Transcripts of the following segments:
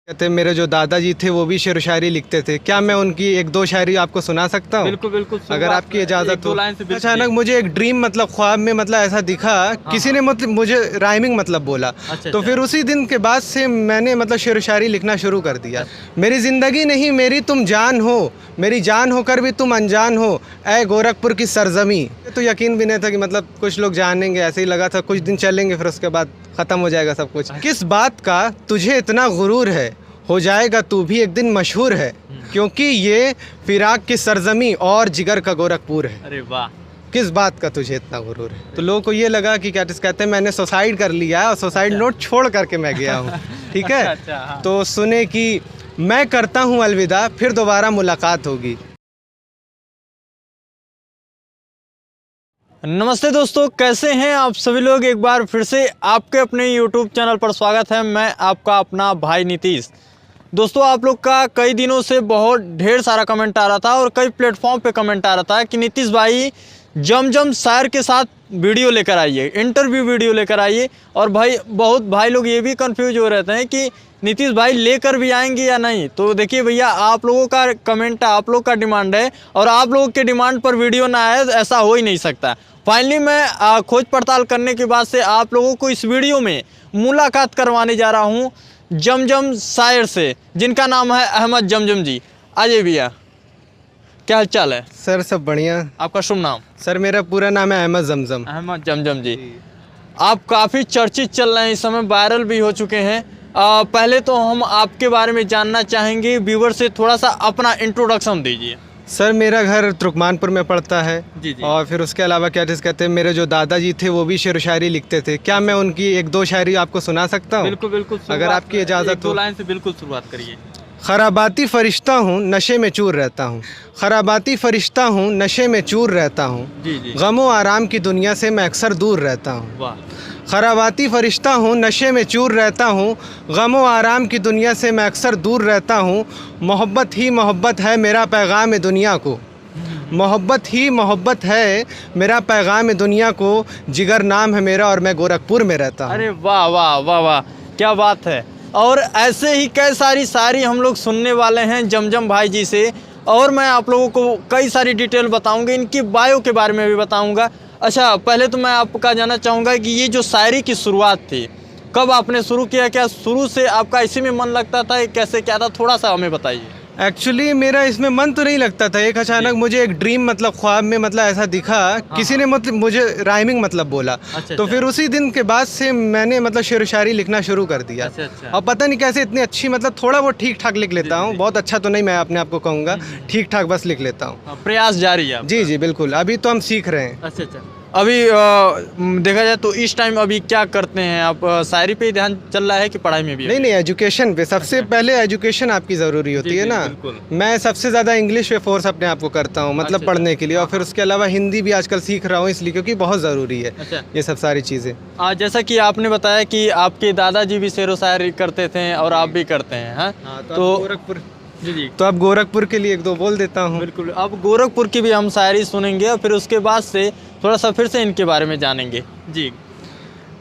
कहते मेरे जो दादाजी थे वो भी शेर व शायरी लिखते थे। क्या मैं उनकी एक दो शायरी आपको सुना सकता हूँ? बिल्कुल बिल्कुल, अगर आपकी इजाज़त हो। से अचानक मुझे एक ड्रीम मतलब ख्वाब में मतलब ऐसा दिखा, किसी ने मतलब मुझे राइमिंग मतलब बोला। तो फिर उसी दिन के बाद से मैंने मतलब शेर व शायरी लिखना शुरू कर दिया। मेरी ज़िंदगी नहीं मेरी तुम जान हो, मेरी जान होकर भी तुम अनजान हो, ऐ गोरखपुर की सरजमी। तो यकीन भी नहीं था कि मतलब कुछ लोग जानेंगे, ऐसे ही लगा था कुछ दिन चलेंगे फिर उसके बाद ख़त्म हो जाएगा सब कुछ। किस बात का तुझे इतना गुरूर है, हो जाएगा तू भी एक दिन मशहूर है, क्योंकि ये फिराक की सरजमी और जिगर का गोरखपुर है। अरे वाह, किस बात का तुझे इतना गुरूर है। तो लोगों को ये लगा कि क्या कहते हैं मैंने सुसाइड कर लिया है और सुसाइड नोट छोड़ करके मैं गया हूँ। ठीक है। हाँ। तो सुने कि मैं करता हूँ अलविदा, फिर दोबारा मुलाकात होगी। नमस्ते दोस्तों, कैसे हैं आप सभी लोग। एक बार फिर से आपके अपने YouTube चैनल पर स्वागत है। मैं आपका अपना भाई नीतीश। दोस्तों, आप लोग का कई दिनों से बहुत ढेर सारा कमेंट आ रहा था और कई प्लेटफॉर्म पे कमेंट आ रहा था कि नीतीश भाई जम शायर के साथ वीडियो लेकर आइए, इंटरव्यू वीडियो लेकर आइए। और बहुत भाई लोग ये भी कंफ्यूज हो रहते हैं कि नीतीश भाई लेकर भी आएंगे या नहीं। तो देखिए भैया, आप लोगों का कमेंट है, आप लोग का डिमांड है और आप लोगों के डिमांड पर वीडियो ना आए ऐसा हो ही नहीं सकता। फाइनली मैं खोज पड़ताल करने के बाद से आप लोगों को इस वीडियो में मुलाकात करवाने जा रहा हूँ जमजम शायर से, जिनका नाम है अहमद जमजम जी। आइए भैया, क्या हाल चाल है? सर सब बढ़िया। आपका शुभ नाम? सर मेरा पूरा नाम है अहमद जमजम। अहमद जमजम जी, आप काफ़ी चर्चित चल रहे हैं, इस समय वायरल भी हो चुके हैं। पहले तो हम आपके बारे में जानना चाहेंगे, व्यूवर से थोड़ा सा अपना इंट्रोडक्शन दीजिए। सर मेरा घर तुर्कमानपुर में पड़ता है। जी जी। और फिर उसके अलावा क्या कहते हैं मेरे जो दादाजी थे वो भी शेर व शायरी लिखते थे। क्या मैं उनकी एक दो शायरी आपको सुना सकता हूँ? बिल्कुल बिल्कुल, अगर आपकी इजाज़त हो। 2 लाइन से बिल्कुल शुरुआत करिए। खराबाती फरिश्ता हूँ नशे में चूर रहता हूँ, खराबाती फरिश्ता हूँ नशे में चूर रहता हूँ, जी जी। गमो आराम की दुनिया से मैं अक्सर दूर रहता हूँ। वाह। खराबाती फरिश्ता हूँ नशे में चूर रहता हूँ, गमो आराम की दुनिया से मैं अक्सर दूर रहता हूँ। मोहब्बत ही मोहब्बत है मेरा पैगाम है दुनिया को, मोहब्बत ही मोहब्बत है मेरा पैगाम है दुनिया को, जिगर नाम है मेरा और मैं गोरखपुर में रहता हूँ। अरे वाह वाह वाह वाह, क्या बात है। और ऐसे ही कई सारी शायरी हम लोग सुनने वाले हैं जमजम भाई जी से, और मैं आप लोगों को कई सारी डिटेल बताऊंगा, इनकी बायो के बारे में भी बताऊंगा। अच्छा, पहले तो मैं आपका जानना चाहूँगा कि ये जो शायरी की शुरुआत थी, कब आपने शुरू किया? क्या शुरू से आपका इसी में मन लगता था? कैसे क्या था, थोड़ा सा हमें बताइए। एक्चुअली मेरा इसमें मन तो नहीं लगता था। एक अचानक मुझे एक ड्रीम मतलब ख्वाब में मतलब ऐसा दिखा, किसी ने मतलब मुझे राइमिंग मतलब बोला। तो फिर उसी दिन के बाद से मैंने मतलब शेर व शायरी लिखना शुरू कर दिया। और पता नहीं कैसे इतनी अच्छी मतलब थोड़ा बहुत ठीक ठाक लिख लेता हूँ। बहुत अच्छा तो नहीं मैं अपने आप को कहूँगा, ठीक ठाक बस लिख लेता हूँ। प्रयास जारी है। जी जी बिल्कुल, अभी तो हम सीख रहे हैं। अच्छा अच्छा। अभी देखा जाए तो इस टाइम अभी क्या करते हैं आप? शायरी पे ध्यान चल रहा है कि पढ़ाई में भी? नहीं, एजुकेशन पे। सबसे पहले एजुकेशन आपकी ज़रूरी होती है ना। मैं सबसे ज़्यादा इंग्लिश पे फोर्स अपने आप को करता हूँ, मतलब पढ़ने के लिए। और फिर उसके अलावा हिंदी भी आजकल सीख रहा हूँ इसलिए, क्योंकि बहुत ज़रूरी है ये सब सारी चीज़ें। जैसा कि आपने बताया कि आपके दादाजी भी शेर व शायरी करते थे और आप भी करते हैं। तो गोरखपुर जी, तो अब गोरखपुर के लिए एक दो बोल देता हूँ। बिल्कुल, अब गोरखपुर की भी हम शायरी सुनेंगे और फिर उसके बाद से थोड़ा सा फिर से इनके बारे में जानेंगे। जी।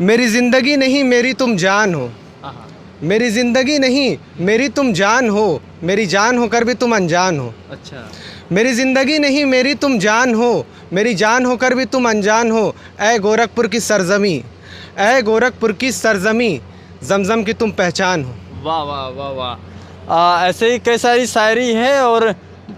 मेरी ज़िंदगी नहीं मेरी तुम जान हो, मेरी ज़िंदगी नहीं मेरी तुम जान हो, मेरी जान होकर भी तुम अनजान हो। अच्छा। मेरी ज़िंदगी नहीं मेरी तुम जान हो, मेरी जान होकर भी तुम अनजान हो, ऐ गोरखपुर की सरजमी, ऐ गोरखपुर की सरजमी, जमजम की तुम पहचान हो। वाह वाह वाह वाह। ऐसे ही कई सारी शायरी है और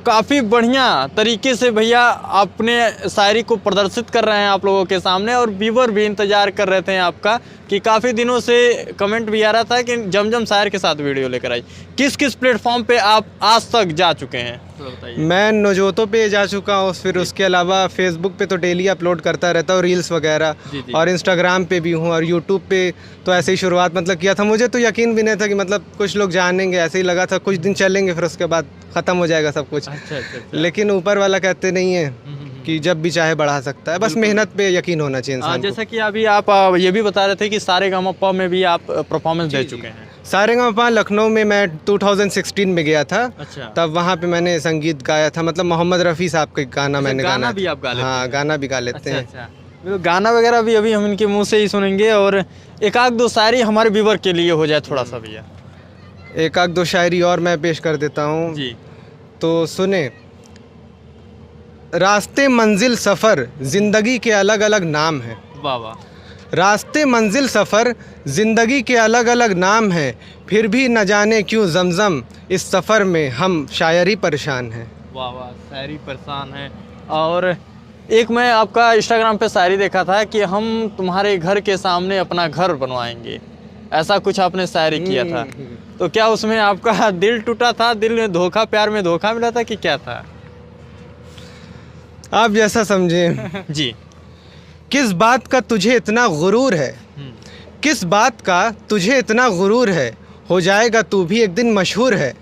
काफ़ी बढ़िया तरीके से भैया अपने शायरी को प्रदर्शित कर रहे हैं आप लोगों के सामने। और व्यूवर भी इंतज़ार कर रहे थे आपका कि काफ़ी दिनों से कमेंट भी आ रहा था कि जमजम शायर के साथ वीडियो लेकर आई। किस किस प्लेटफॉर्म पे आप आज तक जा चुके हैं? मैं नोजोतो पे जा चुका हूँ, फिर उसके अलावा फेसबुक पे तो डेली अपलोड करता रहता हूँ रील्स वगैरह, और इंस्टाग्राम पे भी हूँ, और यूट्यूब पे तो ऐसे ही शुरुआत मतलब किया था। मुझे तो यकीन भी नहीं था कि मतलब कुछ लोग जानेंगे, ऐसे ही लगा था कुछ दिन चलेंगे फिर उसके बाद ख़त्म हो जाएगा सब कुछ। अच्छा। लेकिन ऊपर वाला कहते नहीं है कि जब भी चाहे बढ़ा सकता है, बस मेहनत पे यकीन होना चाहिए इंसान को। जैसा कि अभी आप ये भी बता रहे थे कि सारेगामापा में भी आप परफॉर्मेंस दे चुके हैं। सारेगामापा लखनऊ में मैं 2016 में गया था। अच्छा। तब वहाँ पे मैंने संगीत गाया था, मतलब मोहम्मद रफ़ी साहब का गाना मैंने गाना भी आप गा लेते हैं? हाँ, गाना भी गा लेते हैं। अच्छा। गाना वगैरह भी अभी हम इनके मुंह से ही सुनेंगे, और एक आध दो शायरी हमारे व्यूवर के लिए हो जाए थोड़ा सा भैया। एक आध दो शायरी और मैं पेश कर देता हूँ जी। तो सुने। रास्ते मंजिल सफ़र ज़िंदगी के अलग अलग नाम हैं। वाह वाह। रास्ते मंजिल सफ़र ज़िंदगी के अलग अलग नाम हैं, फिर भी न जाने क्यों ज़मज़म इस सफ़र में हम शायरी परेशान हैं। वाह वाह, शायरी परेशान है। और एक मैं आपका इंस्टाग्राम पे शायरी देखा था कि हम तुम्हारे घर के सामने अपना घर बनवाएंगे, ऐसा कुछ आपने शायरी किया था। तो क्या उसमें आपका दिल टूटा था, दिल में धोखा, प्यार में धोखा मिला था कि क्या था? आप जैसा समझें। जी। किस बात का तुझे इतना गुरूर है, किस बात का तुझे इतना गुरूर है, हो जाएगा तू भी एक दिन मशहूर है,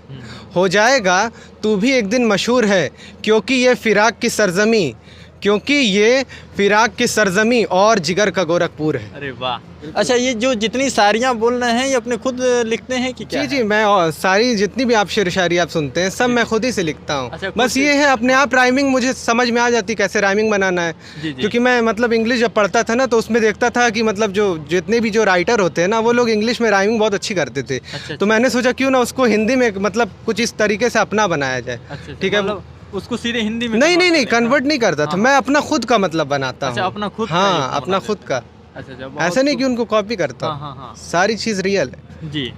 हो जाएगा तू भी एक दिन मशहूर है, क्योंकि ये फिराक की सरजमी, क्योंकि ये फिराक की सरजमी और जिगर का गोरखपुर है। अरे वाह। अच्छा, ये जो जितनी शायरियाँ बोल रहे हैं ये अपने खुद लिखते हैं कि क्या? जी जी, मैं और सारी जितनी भी आप शेर शायरी आप सुनते हैं सब मैं खुद ही से लिखता हूँ। अच्छा, बस ये है अपने आप राइमिंग मुझे समझ में आ जाती कैसे राइमिंग बनाना है। जी जी। क्योंकि मैं मतलब इंग्लिश जब पढ़ता था ना तो उसमें देखता था कि मतलब जो जितने भी जो राइटर होते हैं ना वो लोग इंग्लिश में राइमिंग बहुत अच्छी करते थे। अच्छा, तो मैंने सोचा क्यों ना उसको हिंदी में मतलब कुछ इस तरीके से अपना बनाया जाए। अच्छा, ठीक है, मतलब उसको सीधे हिंदी में नहीं convert नहीं नहीं करें। कन्वर्ट नहीं करता था, हाँ। मैं अपना खुद का मतलब बनाता अच्छा, हूँ। अपना खुद का हाँ, एक अपना बना खुद का। अच्छा अच्छा, ऐसा नहीं कि उनको कॉपी करता हाँ हूँ। हाँ हाँ सारी चीज़ रियल है। जी।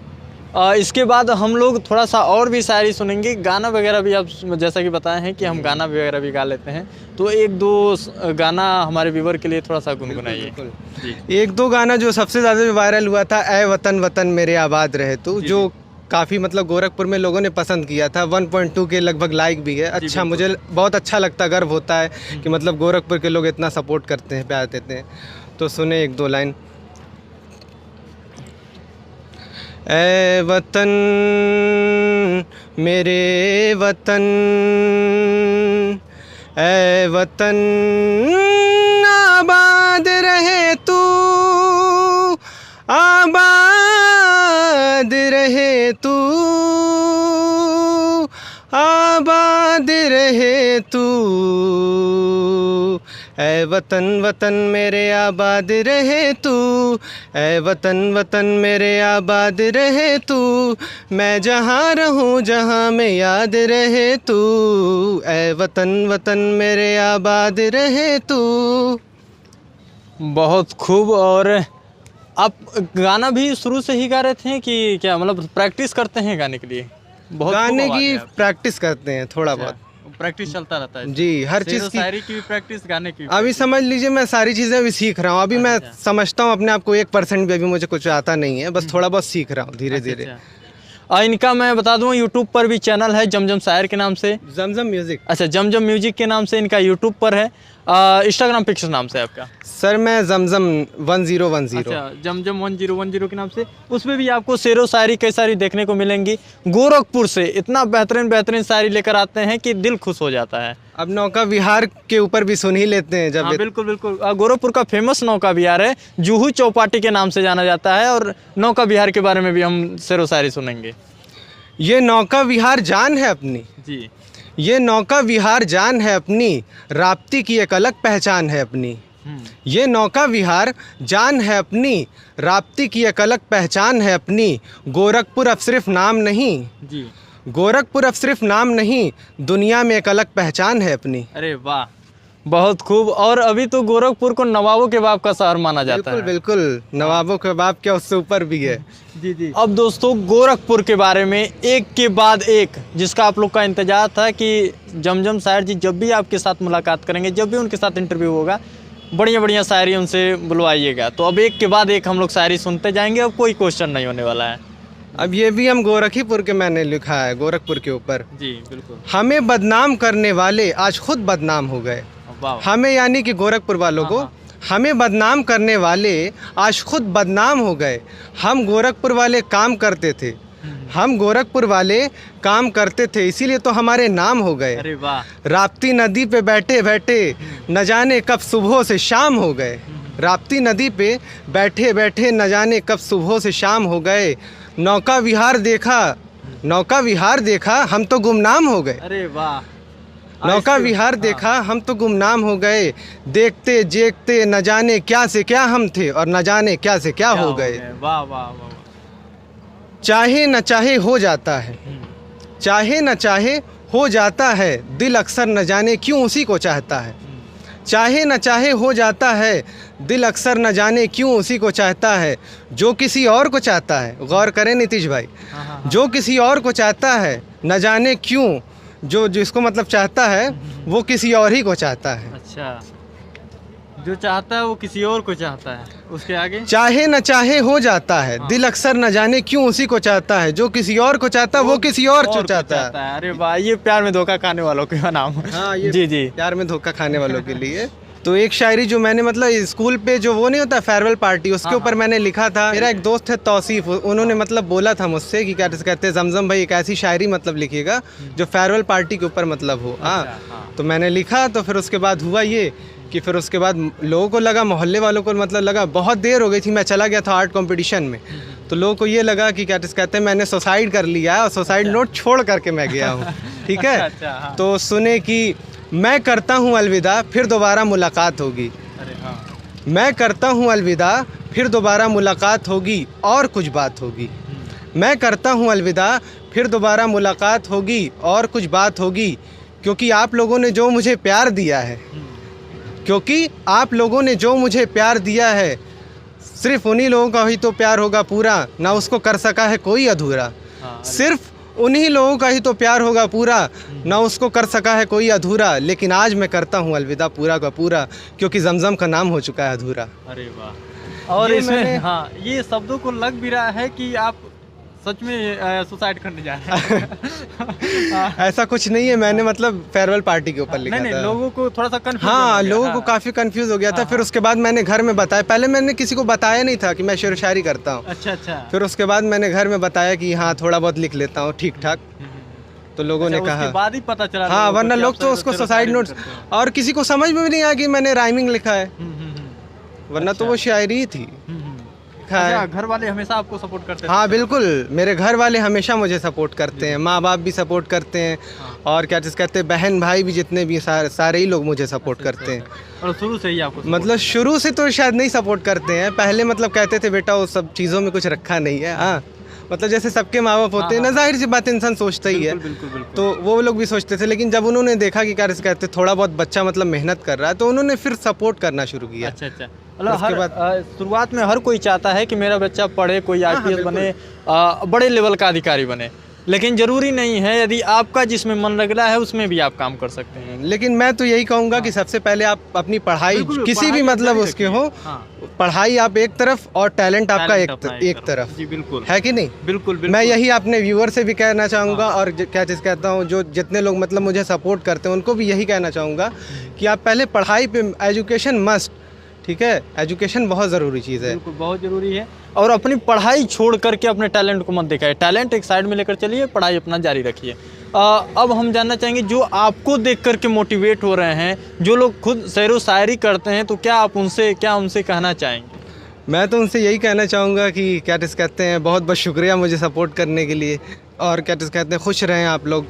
इसके बाद हम लोग थोड़ा सा और भी शायरी सुनेंगे, गाना वगैरह भी। आप जैसा कि बताए हैं कि हम गाना वगैरह भी गा लेते हैं, तो एक दो गाना हमारे व्यूवर के लिए थोड़ा सा गुनगुनाइए। जी। एक दो गाना जो सबसे ज़्यादा वायरल हुआ था, ऐ वतन वतन मेरे आबाद रहे तू, जी, जो काफ़ी मतलब गोरखपुर में लोगों ने पसंद किया था। 1.2 के लगभग लाइक भी है। अच्छा, बिल्कुल। मुझे बहुत अच्छा लगता, गर्व होता है कि मतलब गोरखपुर के लोग इतना सपोर्ट करते हैं, प्यार देते हैं। तो सुने एक दो लाइन। ऐ वतन मेरे वतन, ऐ वतन आबाद रहे तू, आबाद रहे तू, आबाद रहे तू, ऐ वतन वतन मेरे आबाद रहे तू, ऐ वतन वतन मेरे आबाद रहे तू, मैं जहाँ रहूँ जहाँ में याद रहे तू, ऐ वतन वतन मेरे आबाद रहे तू। बहुत खूब। और आप गाना भी शुरू से ही गा रहे थे कि क्या, मतलब प्रैक्टिस करते हैं गाने के लिए? बहुत खूब गाने आवाज़ की है आपकी। प्रैक्टिस करते हैं थोड़ा अच्छा, बहुत। प्रैक्टिस चलता रहता है। जी, हर शेरो चीज़ की। शायरी की भी प्रैक्टिस, गाने की भी अभी प्रैक्टिस। समझ लीजिए मैं सारी चीज़ें अभी सीख रहा हूँ। अभी मैं अच्छा। समझता हूँ अपने आप को 1% भी अभी मुझे कुछ आता नहीं है, बस थोड़ा बहुत सीख रहा हूँ धीरे धीरे। अच्छा। इनका मैं बता दूं यूट्यूब पर भी चैनल है जमजम शायर के नाम से। जमजम म्यूजिक। अच्छा, जमजम म्यूजिक के नाम से इनका यूट्यूब पर है। इंस्टाग्राम पे किस नाम से है आपका? सर मैं जमजम 1010। अच्छा, जमजम 1010 के नाम से। उसमें भी आपको शेरो शायरी कई सारी देखने को मिलेंगी। गोरखपुर से इतना बेहतरीन बेहतरीन शायरी लेकर आते हैं कि दिल खुश हो जाता है। अब नौका विहार के ऊपर भी सुन ही लेते हैं जब हाँ बिल्कुल बिल्कुल। गोरखपुर का फेमस नौका विहार है, जूहू चौपाटी के नाम से जाना जाता है, और नौका विहार के बारे में भी हम शेरो शायरी सुनेंगे। ये नौका विहार जान है अपनी, जी। ये नौका विहार जान है अपनी, राप्ती की एक अलग पहचान है अपनी। ये नौका विहार जान है अपनी, राप्ती की एक अलग पहचान है अपनी, गोरखपुर अब सिर्फ नाम नहीं, जी। गोरखपुर अब सिर्फ नाम नहीं, दुनिया में एक अलग पहचान है अपनी। अरे वाह, बहुत खूब। और अभी तो गोरखपुर को नवाबों के बाप का शहर माना जाता बिल्कुल है। बिल्कुल, नवाबों के बाप क्या उससे ऊपर भी है। जी जी। अब दोस्तों, गोरखपुर के बारे में एक के बाद एक, जिसका आप लोग का इंतजार था कि जमजम शायर जी जब भी आपके साथ मुलाकात करेंगे, जब भी उनके साथ इंटरव्यू होगा, बढ़िया बढ़िया शायरी उनसे बुलवाइएगा। तो अब एक के बाद एक हम लोग शायरी सुनते जाएंगे, अब कोई क्वेश्चन नहीं होने वाला है। अब ये भी हम गोरखीपुर के मैंने लिखा है, गोरखपुर के ऊपर। जी बिल्कुल। हमें बदनाम करने वाले आज खुद बदनाम हो गए। वाह। हमें यानी कि गोरखपुर वालों को, हाँ, हमें बदनाम करने वाले आज खुद बदनाम हो गए। हम गोरखपुर वाले काम करते थे, हम गोरखपुर वाले काम करते थे, इसीलिए तो हमारे नाम हो गए। अरे वाह। राप्ती नदी पे बैठे बैठे न जाने कब सुबह से शाम हो गए। राप्ती नदी पे बैठे बैठे न जाने कब सुबह से शाम हो गए। नौका विहार देखा, नौका विहार देखा, हम तो गुमनाम हो गए। अरे वाह। नौका विहार देखा, हम तो गुमनाम हो गए। देखते देखते न जाने क्या से क्या हम थे और न जाने क्या से क्या हो गए। वाह वाह वाह। चाहे न चाहे हो जाता है, चाहे न चाहे हो जाता है, दिल अक्सर न जाने क्यों उसी को चाहता है। चाहे न चाहे हो जाता है, दिल अक्सर न जाने क्यों उसी को चाहता है। जो किसी और को चाहता है, गौर करें नीतीश भाई, जो किसी और को चाहता है न जाने क्यों, जो जिसको मतलब चाहता है वो किसी और ही को चाहता है। अच्छा, जो चाहता है वो किसी और को चाहता है, उसके आगे चाहे न चाहे हो जाता है, दिल अक्सर न जाने क्यों उसी को चाहता है। जो किसी और को चाहता है वो किसी और को चाहता है। अरे वाह, ये प्यार में धोखा खाने वालों का नाम। हाँ, ये जी जी, प्यार में धोखा खाने वालों के लिए। तो एक शायरी जो मैंने मतलब स्कूल पे जो वो नहीं होता फेयरवेल पार्टी, उसके ऊपर मैंने लिखा था। मेरा एक दोस्त है तौसीफ, उन्होंने मतलब बोला था मुझसे कि क्या कहते हैं जमजम भाई एक ऐसी शायरी मतलब लिखिएगा जो फेयरवेल पार्टी के ऊपर मतलब हो। हाँ, तो मैंने लिखा। तो फिर उसके बाद हुआ ये कि फिर उसके बाद लोगों को लगा, मोहल्ले वालों को मतलब लगा, बहुत देर हो गई थी, मैं चला गया था आर्ट कंपटीशन में, तो लोगों को ये लगा कि क्या कहते हैं मैंने सुसाइड कर लिया है और सुसाइड नोट छोड़ करके मैं गया हूँ। ठीक है, तो सुने कि मैं करता हूँ अलविदा, फिर दोबारा मुलाकात होगी। मैं करता हूँ अलविदा, फिर दोबारा मुलाकात होगी और कुछ बात होगी। मैं करता हूँ अलविदा, फिर दोबारा मुलाकात होगी और कुछ बात होगी। क्योंकि आप लोगों ने जो मुझे प्यार दिया है, क्योंकि आप लोगों ने जो मुझे प्यार दिया है, सिर्फ उन्हीं लोगों का ही तो प्यार होगा पूरा, ना उसको कर सका है कोई अधूरा। सिर्फ उन्हीं लोगों का ही तो प्यार होगा पूरा, ना उसको कर सका है कोई अधूरा। लेकिन आज मैं करता हूँ अलविदा पूरा का पूरा, क्योंकि जमजम का नाम हो चुका है अधूरा। अरे वाह, और इसमें हाँ ये शब्दों को लग भी रहा है कि आप सच में सुसाइड करने जा रहे हैं। ऐसा कुछ नहीं है, मैंने मतलब फेयरवेल पार्टी के ऊपर लिखा नहीं, था। लोगों को थोड़ा सा कंफ्यूज, हाँ, लोगों को काफ़ी कंफ्यूज हो गया था। फिर उसके बाद मैंने घर में बताया, पहले मैंने किसी को बताया नहीं था कि मैं शेर शायरी करता हूँ। अच्छा अच्छा, फिर उसके बाद मैंने घर में बताया कि हाँ थोड़ा बहुत लिख लेता हूँ ठीक ठाक। तो लोगों ने कहा, उसके बाद ही पता चला। हाँ, वरना लोग तो उसको सुसाइड नोट्स, और किसी को समझ में भी नहीं आया कि मैंने राइमिंग लिखा है, वरना तो वो शायरी ही थी। घर वाले हमेशा आपको सपोर्ट करते हैं? हाँ बिल्कुल, मेरे घर वाले हमेशा मुझे सपोर्ट करते हैं, माँ बाप भी सपोर्ट करते हैं, और क्या चीज़ कहते हैं बहन भाई भी जितने भी सारे ही लोग मुझे सपोर्ट करते हैं। और शुरू से ही आपको मतलब शुरू से तो शायद नहीं सपोर्ट करते हैं, पहले मतलब कहते थे बेटा वो सब चीज़ों में कुछ रखा नहीं है। हाँ, मतलब जैसे सबके माँ बाप होते हैं ना, जाहिर सी बात इंसान सोचता ही है। तो वो लोग भी सोचते थे, लेकिन जब उन्होंने देखा कि क्या कहते थोड़ा बहुत बच्चा मतलब मेहनत कर रहा है, तो उन्होंने फिर सपोर्ट करना शुरू किया। अच्छा अच्छा, मतलब शुरुआत में हर कोई चाहता है कि मेरा बच्चा पढ़े, कोई IPS बने, बड़े लेवल का अधिकारी बने, लेकिन ज़रूरी नहीं है। यदि आपका जिसमें मन लग रहा है उसमें भी आप काम कर सकते हैं। लेकिन मैं तो यही कहूँगा कि सबसे पहले आप अपनी पढ़ाई किसी भी मतलब उसके हो, पढ़ाई आप एक तरफ और टैलेंट आपका एक तरफ। जी बिल्कुल, है कि नहीं? बिल्कुल। मैं यही अपने व्यूअर से भी कहना चाहूँगा, और क्या चीज़ कहता हूँ, जो जितने लोग मतलब मुझे सपोर्ट करते हैं उनको भी यही कहना चाहूँगा कि आप पहले पढ़ाई पे, एजुकेशन मस्ट, ठीक है, एजुकेशन बहुत ज़रूरी चीज़ है, बिल्कुल बहुत ज़रूरी है। और अपनी पढ़ाई छोड़ करके अपने टैलेंट को मत दिखाए, टैलेंट एक साइड में लेकर चलिए, पढ़ाई अपना जारी रखिए। अब हम जानना चाहेंगे, जो आपको देख करके मोटिवेट हो रहे हैं, जो लोग खुद शेर व शायरी करते हैं, तो क्या आप उनसे कहना चाहेंगे? मैं तो उनसे यही कहना चाहूँगा कि क्या कहते हैं बहुत बहुत शुक्रिया मुझे सपोर्ट करने के लिए, और क्या कहते हैं खुश रहें आप लोग,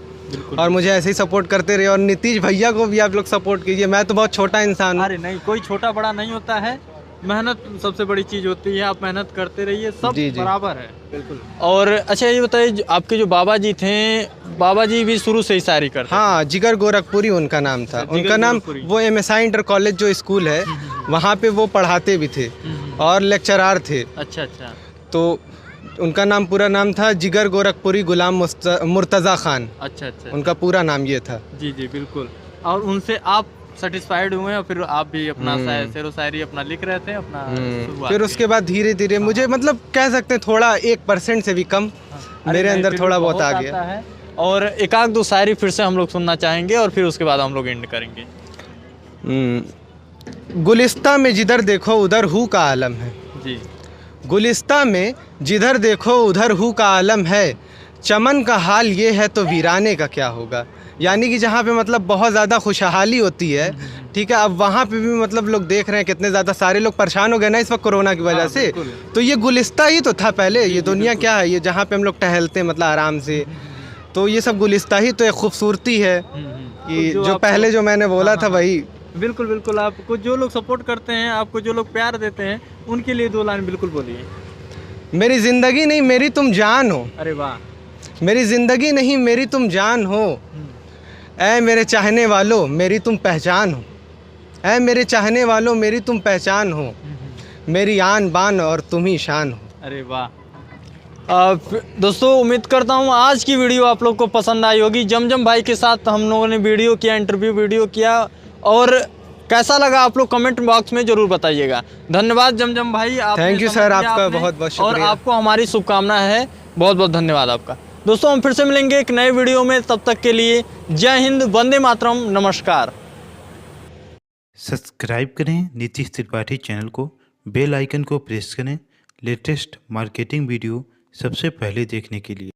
और मुझे ऐसे ही सपोर्ट करते रहिए, और नीतीश भैया को भी आप लोग सपोर्ट कीजिए। मैं तो बहुत छोटा इंसान हूँ। अरे नहीं, कोई छोटा बड़ा नहीं होता है, मेहनत सबसे बड़ी चीज़ होती है, आप मेहनत करते रहिए, सब बराबर है। बिल्कुल। और अच्छा ये बताइए, आपके जो बाबा जी थे, बाबा जी भी शुरू से ही शायरी करते? हाँ, जिगर गोरखपुरी उनका नाम था। उनका नाम, वो MSI इंटर कॉलेज जो स्कूल है वहाँ पे वो पढ़ाते भी थे और लेक्चरार थे। अच्छा अच्छा, तो उनका नाम, पूरा नाम था जिगर गोरखपुरी गुलाम मुर्तज़ा खान। अच्छा अच्छा, उनका पूरा नाम ये था। जी जी बिल्कुल। और उनसे आप सेटिस्फाइड हुए, और फिर आप भी अपना शेर व शायरी अपना लिख रहे थे अपना। फिर उसके बाद धीरे धीरे मुझे मतलब कह सकते हैं थोड़ा 1% से भी कम मेरे अंदर थोड़ा बहुत आ गया है। और एक आध दो शायरी फिर से हम लोग सुनना चाहेंगे, और फिर उसके बाद हम लोग एंड करेंगे। गुलिस्ता में जिधर देखो उधर हू का आलम है जी, गुलिस्ता में जिधर देखो उधर हू का आलम है, चमन का हाल ये है तो वीराने का क्या होगा। यानी कि जहाँ पे मतलब बहुत ज़्यादा खुशहाली होती है, ठीक है, अब वहाँ पे भी मतलब लोग देख रहे हैं कितने ज़्यादा सारे लोग परेशान हो गए ना इस वक्त कोरोना की वजह से। तो ये गुलिस्ता ही तो था पहले, ये दुनिया क्या है, ये जहाँ पे हम लोग टहलते हैं मतलब आराम से, तो ये सब गुलिस्ता ही तो एक खूबसूरती है कि जो पहले जो मैंने बोला था वही। बिल्कुल बिल्कुल, आपको जो लोग सपोर्ट करते हैं, आपको जो लोग प्यार देते हैं, उनके लिए 2 लाइन बिल्कुल बोलिए। मेरी ज़िंदगी नहीं मेरी तुम जान हो, अरे वाह। मेरी ज़िंदगी नहीं मेरी तुम जान हो, ऐ मेरे चाहने वालों मेरी तुम पहचान हो, ऐ मेरे चाहने वालों मेरी तुम पहचान हो, मेरी आन बान और तुम ही शान हो। अरे वाह। दोस्तों उम्मीद करता हूँ आज की वीडियो आप लोग को पसंद आई होगी। जमजम भाई के साथ हम लोगों ने वीडियो किया, इंटरव्यू वीडियो किया, और कैसा लगा आप लोग कमेंट बॉक्स में ज़रूर बताइएगा। धन्यवाद जमजम भाई, आप थैंक यू सर, आपका बहुत बहुत और शुक्रिया। आपको हमारी शुभकामना है, बहुत बहुत धन्यवाद आपका। दोस्तों हम फिर से मिलेंगे एक नए वीडियो में, तब तक के लिए जय हिंद, वंदे मातरम, नमस्कार। सब्सक्राइब करें नीतीश त्रिपाठी चैनल को, बेल आइकन को प्रेस करें लेटेस्ट मार्केटिंग वीडियो सबसे पहले देखने के लिए।